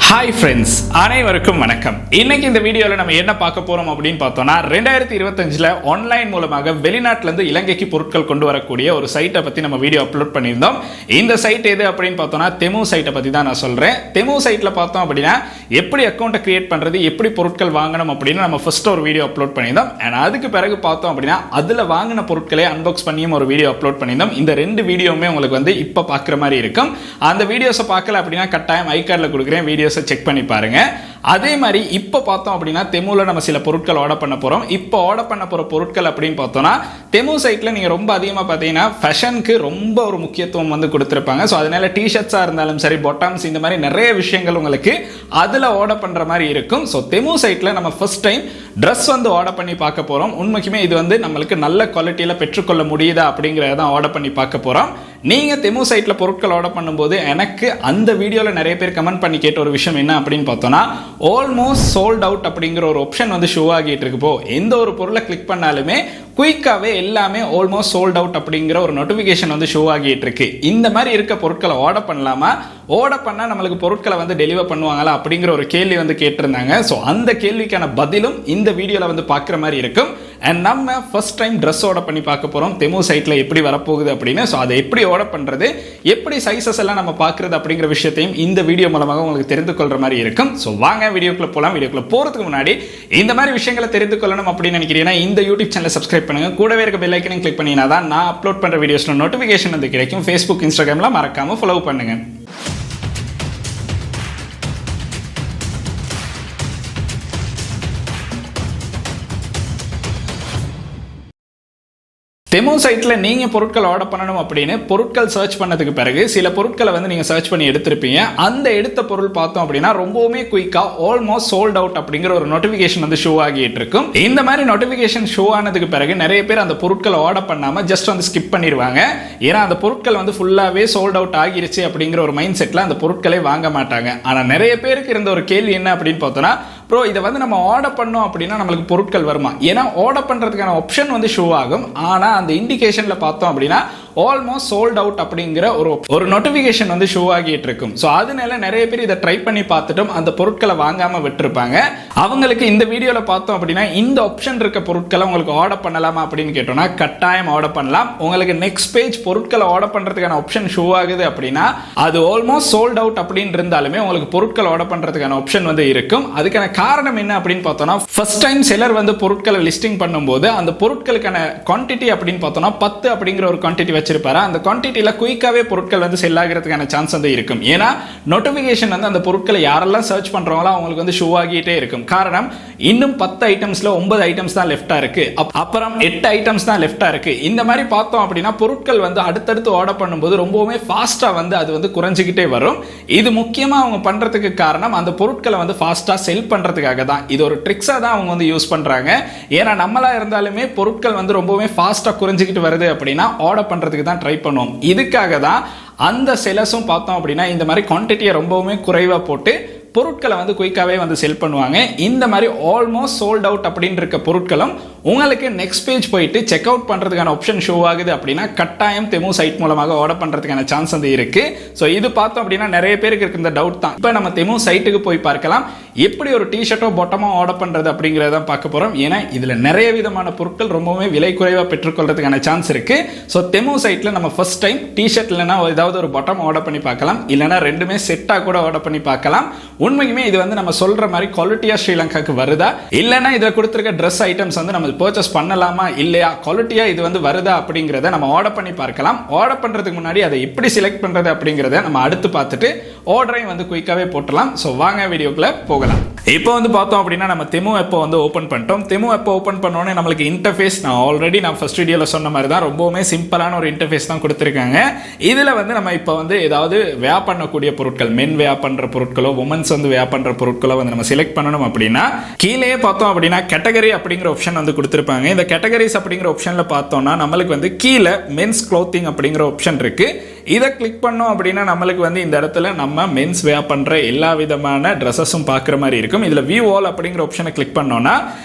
Hi friends, அனைவருக்கும் வணக்கம். இன்னைக்கு இந்த வீடியோவில் நம்ம என்ன பார்க்க போறோம் அப்படின்னு பார்த்தோம்னா 2025 ஆன்லைன் மூலமாக வெளிநாட்டிலிருந்து இலங்கைக்கு பொருட்கள் கொண்டு வரக்கூடிய ஒரு சைட்டை பற்றி நம்ம வீடியோ அப்லோட் பண்ணியிருந்தோம். இந்த சைட் எது அப்படின்னு பார்த்தோம்னா தெமு சைட்டை பற்றி தான் நான் சொல்கிறேன். தெமு சைட்டில் பார்த்தோம் அப்படின்னா எப்படி அக்கௌண்ட்டை கிரியேட் பண்ணுறது, எப்படி பொருட்கள் வாங்கணும் அப்படின்னு நம்ம ஃபர்ஸ்ட் ஒரு வீடியோ அப்லோட் பண்ணியிருந்தோம். அண்ட் அதுக்கு பிறகு பார்த்தோம் அப்படின்னா அதில் வாங்கின பொருட்களை அன்பாக்ஸ் பண்ணியும் ஒரு வீடியோ அப்லோட் பண்ணியிருந்தோம். இந்த ரெண்டு வீடியோவுமே உங்களுக்கு வந்து இப்போ பார்க்குற மாதிரி இருக்கும். அந்த வீடியோஸை பார்க்கல அப்படின்னா கட்டாயம் ஐ கார்டில் கொடுக்குறேன், வீடியோஸை செக் பண்ணி பாருங்க. அதே மாதிரி இப்போ பார்த்தோம் அப்படின்னா தெமுல நம்ம சில பொருட்கள் ஆர்டர் பண்ண போறோம். இப்போ ஆர்டர் பண்ண போற பொருட்கள் அப்படின்னு பார்த்தோம்னா தெமு சைட்ல நீங்க ரொம்ப அதிகமாக பார்த்தீங்கன்னா ஃபேஷனுக்கு ரொம்ப ஒரு முக்கியத்துவம் வந்து கொடுத்துருப்பாங்க. ஸோ அதனால டிஷர்ட்ஸா இருந்தாலும் சரி, பொட்டாம்ஸ், இந்த மாதிரி நிறைய விஷயங்கள் உங்களுக்கு அதில் ஆர்டர் பண்ற மாதிரி இருக்கும். ஸோ தெமு சைட்ல நம்ம ஃபர்ஸ்ட் டைம் ட்ரெஸ் வந்து ஆர்டர் பண்ணி பார்க்க போறோம். உண்மைக்குமே இது வந்து நம்மளுக்கு நல்ல குவாலிட்டியில பெற்றுக்கொள்ள முடியுதா அப்படிங்கிறத ஆர்டர் பண்ணி பார்க்க போறோம். நீங்க தெமு சைட்ல பொருட்கள் ஆர்டர் பண்ணும்போது எனக்கு அந்த வீடியோவில் நிறைய பேர் கமெண்ட் பண்ணி கேட்ட ஒரு விஷயம் என்ன அப்படின்னு பார்த்தோம்னா ஆல்மோஸ்ட் சோல்ட் அவுட் அப்படிங்கிற ஒரு ஆப்ஷன் வந்து ஷோ ஆகிட்டு இருக்கு. எந்த ஒரு பொருளை கிளிக் பண்ணாலுமே குயிக்காகவே எல்லாமே ஆல்மோஸ்ட் சோல்ட் அவுட் அப்படிங்கிற ஒரு நோட்டிஃபிகேஷன் வந்து ஷோ ஆகிட்டு இருக்கு. இந்த மாதிரி இருக்க பொருட்களை ஆர்டர் பண்ணலாமா, ஆர்டர் பண்ணால் நம்மளுக்கு பொருட்களை வந்து டெலிவர் பண்ணுவாங்களா அப்படிங்கிற ஒரு கேள்வி வந்து கேட்டிருந்தாங்க. ஸோ அந்த கேள்விக்கான பதிலும் இந்த வீடியோவில் வந்து பார்க்குற மாதிரி இருக்கும். அண்ட் நம்ம ஃபர்ஸ்ட் டைம் ட்ரெஸ் ஆர்டர் பண்ணி பார்க்க போகிறோம் தெமு சைட்டில் எப்படி வரப்போகுது அப்படின்னு. ஸோ அதை எப்படி ஆர்டர் பண்ணுறது, எப்படி சைஸஸ் எல்லாம் நம்ம பார்க்குறது அப்படிங்கிற விஷயத்தையும் இந்த வீடியோ மூலமாக உங்களுக்கு தெரிந்து கொள்கிற மாதிரி இருக்கும். ஸோ வாங்க வீடியோக்குள்ள போகலாம். வீடியோக்குள்ள போகிறதுக்கு முன்னாடி இந்த மாதிரி விஷயங்களை தெரிந்து கொள்ளணும் அப்படின்னு நினைக்கிறீங்கன்னா இந்த யூடியூப் சேனலை சப்ஸ்கிரைப் பண்ணுங்க. கூடவே இருக்க பெல் ஐக்கனையும் கிளிக் பண்ணீங்கன்னா தான் நான் அப்லோட் பண்ணுற வீடியோஸ்ல நோட்டிஃபிகேஷன் வந்து கிடைக்கும். ஃபேஸ்புக், இன்ஸ்டாகிராம்ல மறக்காம ஃபாலோ பண்ணுங்க. தெமு சைட்டில் நீங்கள் பொருட்கள் ஆர்டர் பண்ணணும் அப்படின்னு பொருட்கள் சர்ச் பண்ணதுக்கு பிறகு சில பொருட்களை வந்து நீங்கள் சர்ச் பண்ணி எடுத்திருப்பீங்க. அந்த எடுத்த பொருள் பார்த்தோம் அப்படின்னா ரொம்பவுமே குயிக்காக ஆல்மோஸ்ட் சோல்ட் அவுட் அப்படிங்கிற ஒரு நோட்டிஃபிகேஷன் வந்து ஷோ ஆகிட்டு இருக்கும். இந்த மாதிரி நோட்டிஃபிகேஷன் ஷோ ஆனதுக்கு பிறகு நிறைய பேர் அந்த பொருட்களை ஆர்டர் பண்ணாமல் ஜஸ்ட் வந்து ஸ்கிப் பண்ணிடுவாங்க. ஏன்னா அந்த பொருட்கள் வந்து ஃபுல்லாகவே சோல்ட் அவுட் ஆகிருச்சு அப்படிங்கிற ஒரு மைண்ட் செட்டில் அந்த பொருட்களை வாங்க மாட்டாங்க. ஆனால் நிறைய பேருக்கு இருந்த ஒரு கேள்வி என்ன அப்படின்னு பார்த்தோன்னா, ப்ரோ இதை வந்து நம்ம ஆர்டர் பண்ணோம் அப்படின்னா நம்மளுக்கு பொருட்கள் வருமா? ஏன்னா ஆர்டர் பண்ணுறதுக்கான ஆப்ஷன் வந்து ஷோ ஆகும். ஆனால் அந்த இண்டிகேஷன்ல பார்த்தோம் அப்படின்னா ஆல்மோஸ்ட் சோல்ட் அவுட் அப்படிங்கிற ஒரு நோட்டிஃபிகேஷன் வந்து ஷோ ஆகிட்டு இருக்கும். ஸோ அதனால நிறைய பேர் இதை ட்ரை பண்ணி பார்த்துட்டும் அந்த பொருட்களை வாங்காம விட்டுருப்பாங்க. அவங்களுக்கு இந்த வீடியோவில் பார்த்தோம் அப்படின்னா இந்த ஆப்ஷன் இருக்க பொருட்களை உங்களுக்கு ஆர்டர் பண்ணலாமா அப்படின்னு கேட்டோம்னா கட்டாயம் ஆர்டர் பண்ணலாம். உங்களுக்கு நெக்ஸ்ட் பேஜ் பொருட்களை ஆர்டர் பண்ணுறதுக்கான ஆப்ஷன் ஷோ ஆகுது அப்படின்னா அது ஆல்மோஸ்ட் சோல்ட் அவுட் அப்படின்னு இருந்தாலுமே உங்களுக்கு பொருட்கள் ஆர்டர் பண்ணுறதுக்கான ஆப்ஷன் வந்து இருக்கும். அதுக்கான காரணம் என்ன அப்படின்னு பார்த்தோம்னா ஃபர்ஸ்ட் டைம் செலர் வந்து பொருட்களை லிஸ்டிங் பண்ணும்போது அந்த பொருட்களுக்கான குவான்டிட்டி அப்படின்னு பார்த்தோம்னா 10 அப்படிங்கிற ஒரு குவான்டிட்டி வச்சிருப்பாரு. அந்த குவான்டிட்டியில குயிக்காவே பொருட்கள் வந்து செல் ஆகிறதுக்கான சான்ஸ் வந்து இருக்கும். ஏன்னா நோட்டிஃபிகேஷன் வந்து அந்த பொருட்களை யாரெல்லாம் சர்ச் பண்றாங்களோ அவங்களுக்கு வந்து ஷோ ஆகிட்டே இருக்கும். காரணம் இன்னும் 10 ஐட்டம்ஸ்ல 9 ஐட்டம்ஸ் தான் லெஃப்டா இருக்கு, அப்புறம் 8 ஐட்டம்ஸ் தான் லெஃப்டா இருக்கு. இந்த மாதிரி பார்த்தோம் அப்படின்னா பொருட்கள் வந்து அடுத்தடுத்து ஆர்டர் பண்ணும்போது ரொம்பவுமே ஃபாஸ்டா வந்து அது வந்து குறைஞ்சிக்கிட்டே வரும். இது முக்கியமா அவங்க பண்றதுக்கு காரணம் அந்த பொருட்களை வந்து ஃபாஸ்டா செல் பண்றதுக்காக தான். இது ஒரு ட்ரிக்ஸா தான் அவங்க வந்து யூஸ் பண்றாங்க. ஏன்னா நம்மளா இருந்தாலுமே பொருட்கள் வந்து ரொம்பவே ஃபாஸ்டா குறைஞ்சிக்கிட்டு வருது அப்படின்னா ஆர்டர் பண்றதுக்கு தான் ட்ரை பண்ணுவோம். இதுக்காக தான் அந்த செலர்ஸும் பார்த்தோம் அப்படின்னா இந்த மாதிரி குவான்டிட்டியை ரொம்பவுமே குறைவா போட்டு பொருட்களை வந்து குயிக்காவே வந்து செல் பண்ணுவாங்க. இந்த மாதிரி ஆல்மோஸ்ட் சோல்ட் அவுட் அப்படின்னு இருக்க பொருட்களும் உங்களுக்கு நெக்ஸ்ட் பேஜ் போயிட்டு செக் அவுட் பண்றதுக்கான ஆப்ஷன் ஷோ ஆகுது அப்படின்னா கட்டாயம் தெமு சைட் மூலமாக ஆர்டர் பண்றதுக்கான சான்ஸ் வந்து இருக்கு. ஸோ இது பார்த்தோம் அப்படின்னா நிறைய பேருக்கு இருக்க இந்த டவுட் தான். இப்போ நம்ம தெமு சைட்டுக்கு போய் பார்க்கலாம் எப்படி ஒரு டிஷர்ட்டோ பொட்டமோ ஆர்டர் பண்றது அப்படிங்கிறத பார்க்க போறோம். ஏன்னா இதுல நிறைய விதமான பொருட்கள் ரொம்பவே விலை குறைவா பெற்றுக்கொள்றதுக்கான சான்ஸ் இருக்கு. ஸோ தெமு சைட்ல நம்ம ஃபர்ஸ்ட் டைம் டிஷர்ட் இல்லைன்னா ஏதாவது ஒரு பொட்டம் ஆர்டர் பண்ணி பார்க்கலாம், இல்லைன்னா ரெண்டுமே செட்டா கூட ஆர்டர் பண்ணி பார்க்கலாம். உண்மைக்குமே இது வந்து நம்ம சொல்ற மாதிரி குவாலிட்டியா ஸ்ரீலங்காக்கு வருதா, இல்லைன்னா இதில் கொடுத்துருக்க ட்ரெஸ் ஐட்டம்ஸ் வந்து நம்ம பர்ச்சேஸ் பண்ணலாமா இல்லையா, குவாலிட்டியா இது வந்து வருதா அப்படிங்கிறத நம்ம ஆர்டர் பண்ணி பார்க்கலாம். ஆர்டர் பண்றதுக்கு முன்னாடி அதை எப்படி செலக்ட் பண்றது அப்படிங்கிறத நம்ம அடுத்து பார்த்துட்டு ஆர்டரையும் வந்து குயிக்காவே போட்டலாம். ஸோ வாங்க வீடியோக்குள்ள போகலாம். இப்போ வந்து பார்த்தோம் அப்படின்னா நம்ம தெமு ஆப்பை வந்து ஓப்பன் பண்ணிட்டோம். தெமு ஆப்பை ஓப்பன் பண்ணோன்னே நம்மளுக்கு இன்டர்ஃபேஸ் நான் ஃபர்ஸ்ட் வீடியோவில் சொன்ன மாதிரி தான் ரொம்பவுமே சிம்பிளான ஒரு இன்டர்ஃபேஸ் தான் கொடுத்துருக்காங்க. இதில் வந்து நம்ம இப்போ வந்து ஏதாவது வேர் பண்ணக்கூடிய பொருட்கள், மென் வேர் பண்ணுற பொருட்களோ உமன்ஸ் வந்து வேர் பண்ணுற பொருட்களோ வந்து நம்ம செலக்ட் பண்ணணும் அப்படின்னா கீழே பார்த்தோம் அப்படின்னா கேட்டகரி அப்படிங்கிற ஆப்ஷன் வந்து கொடுத்துருப்பாங்க. இந்த கேட்டகரிஸ் அப்படிங்கிற ஆப்ஷனில் பார்த்தோம்னா நம்மளுக்கு வந்து கீழே மென்ஸ் க்ளோத்திங் அப்படிங்கிற ஆப்ஷன் இருக்கு. இதை கிளிக் பண்ணோம் அப்படின்னா நம்மளுக்கு வந்து இந்த இடத்துல நம்ம மென்ஸ் வேர் பண்ணுற எல்லா விதமான ட்ரெஸ்ஸஸும் பார்க்குற மாதிரி இருக்கும். இருக்கும். இதில் வியூ ஆல் அப்படிங்கிற ஆப்ஷனை கிளிக் பண்ணோன்னா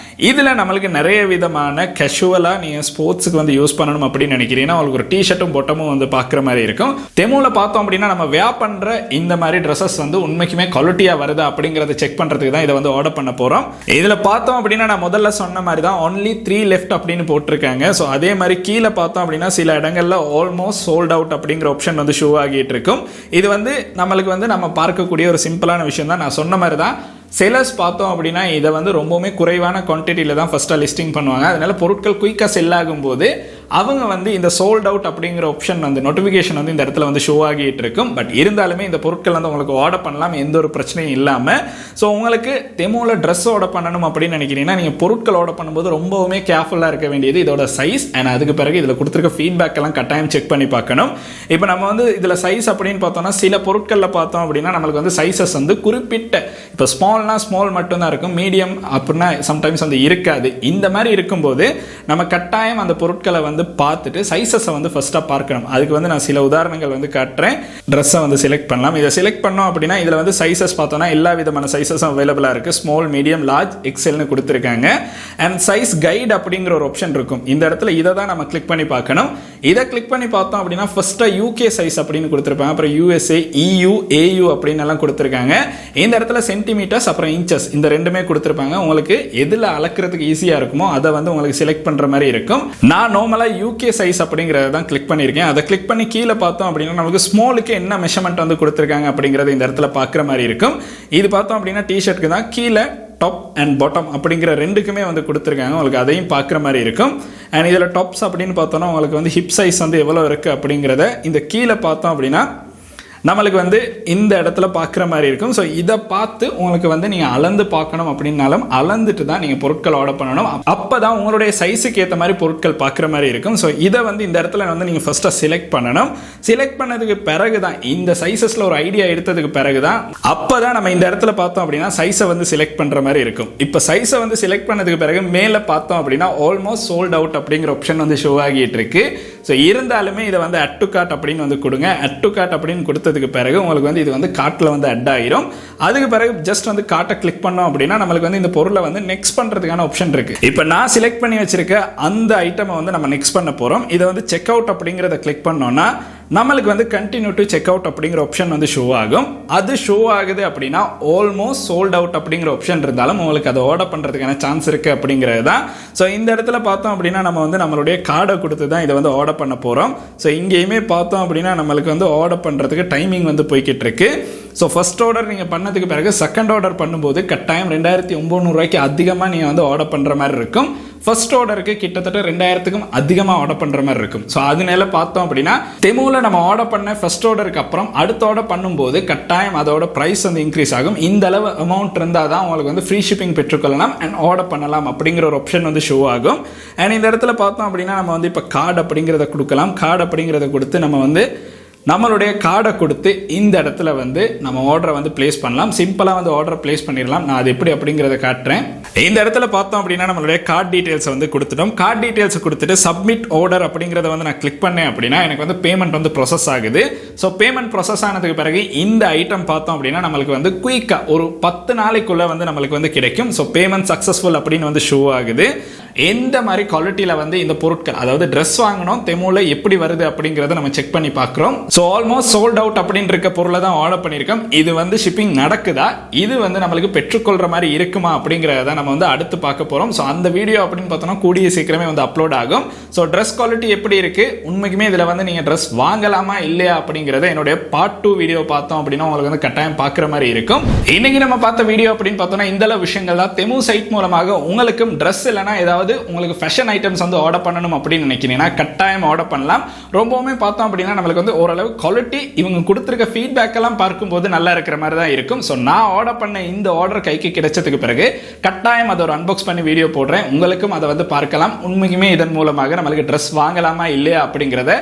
இதில் நம்மளுக்கு நிறைய விதமான கேஷுவலாக நீங்கள் ஸ்போர்ட்ஸுக்கு வந்து யூஸ் பண்ணணும் அப்படின்னு நினைக்கிறீங்கன்னா உங்களுக்கு ஒரு டிஷர்ட்டும் பொட்டமும் வந்து பார்க்குற மாதிரி இருக்கும். தெமுவில் பார்த்தோம் அப்படின்னா நம்ம வேர் பண்ணுற இந்த மாதிரி ட்ரெஸ்ஸஸ் வந்து உண்மைக்குமே குவாலிட்டியாக வருதா அப்படிங்கிறத செக் பண்ணுறதுக்கு தான் இதை வந்து ஆர்டர் பண்ண போகிறோம். இதில் பார்த்தோம் அப்படின்னா நான் முதல்ல சொன்ன மாதிரி தான் only 3 left அப்படின்னு போட்டிருக்காங்க. ஸோ அதே மாதிரி கீழே பார்த்தோம் அப்படின்னா சில இடங்களில் ஆல்மோஸ்ட் சோல்ட் அவுட் அப்படிங்கிற ஆப்ஷன் வந்து ஷோ ஆகிட்டு இருக்கும். இது வந்து நம்மளுக்கு வந்து நம்ம பார்க்கக்கூடிய ஒரு சிம்பிளான விஷயம் தான். நான் சொன்ன மாதிரி தான் செல்லர்ஸ் பார்த்தோம் அப்படின்னா இதை வந்து ரொம்பவுமே குறைவான குவான்டிட்டியில் தான் ஃபஸ்ட்டாக லிஸ்டிங் பண்ணுவாங்க. அதனால பொருட்கள் குயிக்காக செல் ஆகும்போது அவங்க வந்து இந்த சோல்ட் அவுட் அப்படிங்கிற ஆப்ஷன் வந்து நோட்டிஃபிகேஷன் வந்து இந்த இடத்துல வந்து ஷோ ஆகிட்டு இருக்கும். பட் இருந்தாலுமே இந்த பொருட்கள் வந்து உங்களுக்கு ஆர்டர் பண்ணலாம் எந்த ஒரு பிரச்சனையும் இல்லாமல். ஸோ உங்களுக்கு தெமுவில் ட்ரெஸ் ஆர்டர் பண்ணணும் அப்படின்னு நினைக்கிறீங்கன்னா நீங்கள் பொருட்கள் ஆர்டர் பண்ணும்போது ரொம்பவுமே கேர்ஃபுல்லாக இருக்க வேண்டியது இதோட சைஸ் அண்ட் அதுக்கு பிறகு இதில் கொடுத்துருக்க ஃபீட்பேக் எல்லாம் கட்டாயம் செக் பண்ணி பார்க்கணும். இப்போ நம்ம வந்து இதில் சைஸ் அப்படின்னு பார்த்தோம்னா சில பொருட்களில் பார்த்தோம் அப்படின்னா நம்மளுக்கு வந்து சைஸஸ் வந்து குறிப்பிட்ட இப்போ ஸ்மால் மட்டும்தான் இருக்கும், மீடியம் அப்படின்னா சம்டைம்ஸ் வந்து இருக்காது. இந்த மாதிரி இருக்கும்போது நம்ம கட்டாயம் அந்த பொருட்களை வந்து பார்த்துட்டு சைஸஸை வந்து ஃபர்ஸ்ட்டாக பார்க்கணும். அதுக்கு வந்து நான் சில உதாரணங்கள் வந்து காட்டுறேன். ட்ரெஸ்ஸை வந்து செலக்ட் பண்ணலாம். இதை செலக்ட் பண்ணோம் அப்படின்னா இதில் வந்து சைஸஸ் பார்த்தோன்னா எல்லா விதமான சைஸஸும் அவைலபிளாக இருக்குது. ஸ்மால், மீடியம், லார்ஜ், எக்ஸல்னு கொடுத்துருக்காங்க. அண்ட் சைஸ் கைட் அப்படிங்கிற ஒரு ஆப்ஷன் இருக்கும். இந்த இடத்துல இதை தான் நம்ம கிளிக் பண்ணி பார்க்கணும். இதை கிளிக் பண்ணி பார்த்தோம் அப்படின்னா ஃபர்ஸ்ட்டாக யூகே சைஸ் அப்படின்னு கொடுத்துருப்பாங்க. அப்புறம் யூஎஸ்ஏ, EU, AU அப்படின்னு எல்லாம் கொடுத்துருக்காங்க. இந்த இடத்துல சென்டிமீட்டர்ஸ் அப்புறம் இன்ச்சஸ் இந்த ரெண்டுமே கொடுத்துருப்பாங்க. உங்களுக்கு எதில் அளக்கிறதுக்கு ஈஸியாக இருக்குமோ அதை வந்து உங்களுக்கு செலக்ட் பண்ணுற மாதிரி இருக்கும். நான் நார்மலாக யூகே சைஸ் அப்படிங்கிறத தான் கிளிக் பண்ணியிருக்கேன். அதை கிளிக் பண்ணி கீழே பார்த்தோம் அப்படின்னா நமக்கு ஸ்மாலுக்கு என்ன மெஷர்மெண்ட் வந்து கொடுத்துருக்காங்க அப்படிங்கிறத இந்த இடத்துல பார்க்குற மாதிரி இருக்கும். இது பார்த்தோம் அப்படின்னா டிஷர்ட்டுக்கு தான் கீழே டாப் அண்ட் பாட்டம் அப்படிங்கிற ரெண்டுக்குமே வந்து கொடுத்துருக்காங்க. உங்களுக்கு அதையும் பார்க்குற மாதிரி இருக்கும். அண்ட் இதில் டாப்ஸ் அப்படின்னு பார்த்தோன்னா உங்களுக்கு வந்து ஹிப் சைஸ் வந்து எவ்வளோ இருக்குது அப்படிங்கிறத இந்த கீழே பார்த்தோம் அப்படின்னா நம்மளுக்கு வந்து இந்த இடத்துல பார்க்குற மாதிரி இருக்கும். ஸோ இதை பார்த்து உங்களுக்கு வந்து நீங்கள் அளந்து பார்க்கணும் அப்படின்னாலும் அளந்துட்டு தான் நீங்கள் பொருட்கள் ஆர்டர் பண்ணணும். அப்போ தான் உங்களுடைய சைஸுக்கு ஏற்ற மாதிரி பொருட்கள் பார்க்குற மாதிரி இருக்கும். ஸோ இதை வந்து இந்த இடத்துல வந்து நீங்கள் ஃபஸ்ட்டாக செலக்ட் பண்ணணும். செலக்ட் பண்ணதுக்கு பிறகு தான் இந்த சைஸஸில் ஒரு ஐடியா எடுத்ததுக்கு பிறகு தான் அப்போ தான் நம்ம இந்த இடத்துல பார்த்தோம் அப்படின்னா சைஸை வந்து செலக்ட் பண்ணுற மாதிரி இருக்கும். இப்போ சைஸை வந்து செலக்ட் பண்ணதுக்கு பிறகு மேலே பார்த்தோம் அப்படின்னா ஆல்மோஸ்ட் சோல்ட் அவுட் அப்படிங்கிற ஆப்ஷன் வந்து ஷோ ஆகிட்டு இருக்கு. ஸோ இருந்தாலுமே இதை வந்து அட் டு கார்ட் அப்படின்னு வந்து கொடுங்க. அட் டு கார்ட் அப்படின்னு கொடுத்ததுக்கு பிறகு உங்களுக்கு வந்து இது வந்து கார்ட்டில் வந்து அட் ஆயிரும். அதுக்கு பிறகு ஜஸ்ட் வந்து கார்ட்டை கிளிக் பண்ணோம் அப்படின்னா நம்மளுக்கு வந்து இந்த பொருளை வந்து நெக்ஸ்ட் பண்ணுறதுக்கான ஆப்ஷன் இருக்கு. இப்போ நான் செலக்ட் பண்ணி வச்சிருக்க அந்த ஐட்டமை வந்து நம்ம நெக்ஸ்ட் பண்ண போகிறோம். இதை வந்து செக் அவுட் அப்படிங்கிறத கிளிக் பண்ணோன்னா நம்மளுக்கு வந்து கண்டினியூ டு செக் அவுட் அப்படிங்கிற ஆப்ஷன் வந்து ஷோ ஆகும். அது ஷோ ஆகுது அப்படின்னா ஆல்மோஸ்ட் சோல்ட் அவுட் அப்படிங்கிற ஆப்ஷன் இருந்தாலும் உங்களுக்கு அதை ஆர்டர் பண்ணுறதுக்கான சான்ஸ் இருக்குது அப்படிங்கிறது தான். ஸோ இந்த இடத்துல பார்த்தோம் அப்படின்னா நம்ம வந்து நம்மளுடைய கார்டை கொடுத்து தான் இதை வந்து ஆர்டர் பண்ண போகிறோம். ஸோ இங்கேயுமே பார்த்தோம் அப்படின்னா நம்மளுக்கு வந்து ஆர்டர் பண்ணுறதுக்கு டைமிங் வந்து போய்கிட்டு இருக்கு. ஸோ ஃபர்ஸ்ட் ஆர்டர் நீங்கள் பண்ணதுக்கு பிறகு செகண்ட் ஆர்டர் பண்ணும்போது கட்டாயம் 2900 ரூபாய்க்கு அதிகமாக நீங்கள் வந்து ஆர்டர் பண்ணுற மாதிரி இருக்கும். ஃபர்ஸ்ட் ஆர்டருக்கு கிட்டத்தட்ட 2000க்கும் அதிகமாக ஆர்டர் பண்ணுற மாதிரி இருக்கும். ஸோ அதனால பார்த்தோம் அப்படின்னா தெமுவில் நம்ம ஆர்டர் பண்ண ஃபர்ஸ்ட் ஆர்டருக்கு அப்புறம் அடுத்த ஆர்டர் பண்ணும்போது கட்டாயம் அதோட ப்ரைஸ் வந்து இன்க்ரீஸ் ஆகும். இந்த அளவு அமௌண்ட் இருந்தால் தான் உங்களுக்கு வந்து ஃப்ரீ ஷிப்பிங் பெற்றுக்கொள்ளலாம் அண்ட் ஆர்டர் பண்ணலாம் அப்படிங்கிற ஒரு ஆப்ஷன் வந்து ஷோ ஆகும். அண்ட் இந்த இடத்துல பார்த்தோம் அப்படின்னா நம்ம வந்து இப்போ கார்டு அப்படிங்கிறத கொடுக்கலாம். கார்டு அப்படிங்கிறத கொடுத்து நம்ம வந்து நம்மளுடைய கார்டை கொடுத்து இந்த இடத்துல வந்து நம்ம ஆர்டரை வந்து பிளேஸ் பண்ணலாம். சிம்பிளாக வந்து ஆர்டரை பிளேஸ் பண்ணிடலாம். நான் அது எப்படி அப்படிங்கிறத காட்டுறேன். இந்த இடத்துல பார்த்தோம் அப்படின்னா நம்மளுடைய கார்டு டீட்டெயில்ஸை வந்து கொடுத்துட்டோம். கார்டு டீட்டெயில்ஸை கொடுத்துட்டு சப்மிட் ஆர்டர் அப்படிங்கிறத வந்து நான் கிளிக் பண்ணேன் அப்படின்னா எனக்கு வந்து பேமெண்ட் வந்து ப்ராசஸ் ஆகுது. ஸோ பேமெண்ட் ப்ராசஸ் ஆனதுக்கு பிறகு இந்த ஐட்டம் பார்த்தோம் அப்படின்னா நம்மளுக்கு வந்து குயிக்காக ஒரு 10 நாளைக்குள்ளே வந்து நம்மளுக்கு வந்து கிடைக்கும். ஸோ பேமெண்ட் சக்ஸஸ்ஃபுல் அப்படின்னு வந்து ஷோ ஆகுது. எந்த மாதிரி குவாலிட்டியில் வந்து இந்த பொருட்கள் அதாவது ட்ரெஸ் வாங்கணும் தெமுவில் எப்படி வருது அப்படிங்கிறத நம்ம செக் பண்ணி பார்க்குறோம். ஸோ ஆல்மோஸ்ட் சோல்ட் அவுட் அப்படின்னு இருக்க பொருளை தான் ஆர்டர் பண்ணியிருக்கோம். இது வந்து ஷிப்பிங் நடக்குதா, இது வந்து நம்மளுக்கு பெற்றுக்கொள்கிற மாதிரி இருக்குமா அப்படிங்கிறத நம்ம வந்து அடுத்து பார்க்க போகிறோம். ஸோ அந்த வீடியோ அப்படின்னு பார்த்தோம்னா கூடிய சீக்கிரமே வந்து அப்லோட் ஆகும். ஸோ ட்ரெஸ் குவாலிட்டி எப்படி இருக்குது, உண்மைக்குமே இதில் வந்து நீங்கள் ட்ரெஸ் வாங்கலாமா இல்லையா அப்படிங்கிறத என்னுடைய பார்ட் 2 வீடியோ பார்த்தோம் அப்படின்னா உங்களுக்கு வந்து கட்டாயம் பார்க்குற மாதிரி இருக்கும். இன்னைக்கு நம்ம பார்த்த வீடியோ அப்படின்னு பார்த்தோம்னா இந்த விஷயங்கள் தான். தெமு சைட் மூலமாக உங்களுக்கும் ட்ரெஸ் இல்லைனா ஏதாவது உங்களுக்கு ஃபேஷன் ஐட்டம்ஸ் வந்து ஆர்டர் பண்ணணும் அப்படின்னு நினைக்கிறீங்கன்னா கட்டாயம் ஆர்டர் பண்ணலாம். ரொம்பவுமே பார்த்தோம் அப்படின்னா நம்மளுக்கு வந்து ஓரளவு குவாலிட்டி இவங்க கொடுத்துருக்க ஃபீட்பேக் எல்லாம் பார்க்கும்போது நல்லா இருக்கிற மாதிரி தான் இருக்கும். ஸோ நான் ஆர்டர் பண்ண இந்த ஆர்டர் கைக்கு கிடைச்சதுக்கு பிறகு கட்டாயம் அதை ஒரு அன்பாக்ஸ் பண்ணி வீடியோ போடுறேன். உங்களுக்கும் அதை வந்து பார்க்கலாம். உண்மைக்குமே இதன் மூலமாக நம்மளுக்கு ட்ரெஸ் வாங்கலாமா இல்லையா அப்படிங்கிறத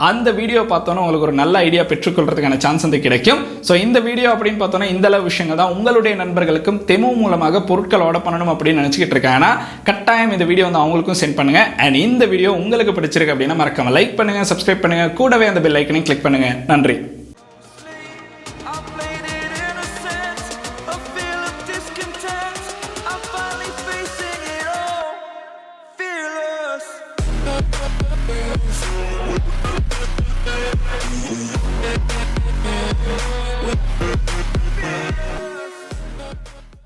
அந்த வீடியோ பார்த்தோன்னா உங்களுக்கு ஒரு நல்ல ஐடியா பெற்றுக்கொள்றதுக்கான சான்ஸ் வந்து கிடைக்கும். ஸோ இந்த வீடியோ அப்படின்னு பார்த்தோன்னா இந்த அளவு விஷயங்கள் தான். உங்களுடைய நண்பர்களுக்கும் தெமு மூலமாக பொருட்கள் ஆர்டர் பண்ணணும் அப்படின்னு நினச்சிக்கிட்டு இருக்காங்கன்னா கட்டாயம் இந்த வீடியோ வந்து அவங்களுக்கும் சென்ட் பண்ணுங்க. அண்ட் இந்த வீடியோ உங்களுக்கு பிடிச்சிருக்கு அப்படின்னா மறக்காம லைக் பண்ணுங்க, சப்ஸ்கிரைப் பண்ணுங்க, கூடவே அந்த பெல் ஐக்கனையும் கிளிக் பண்ணுங்க. நன்றி. I played it in a sense, a feel of discontent. Legend.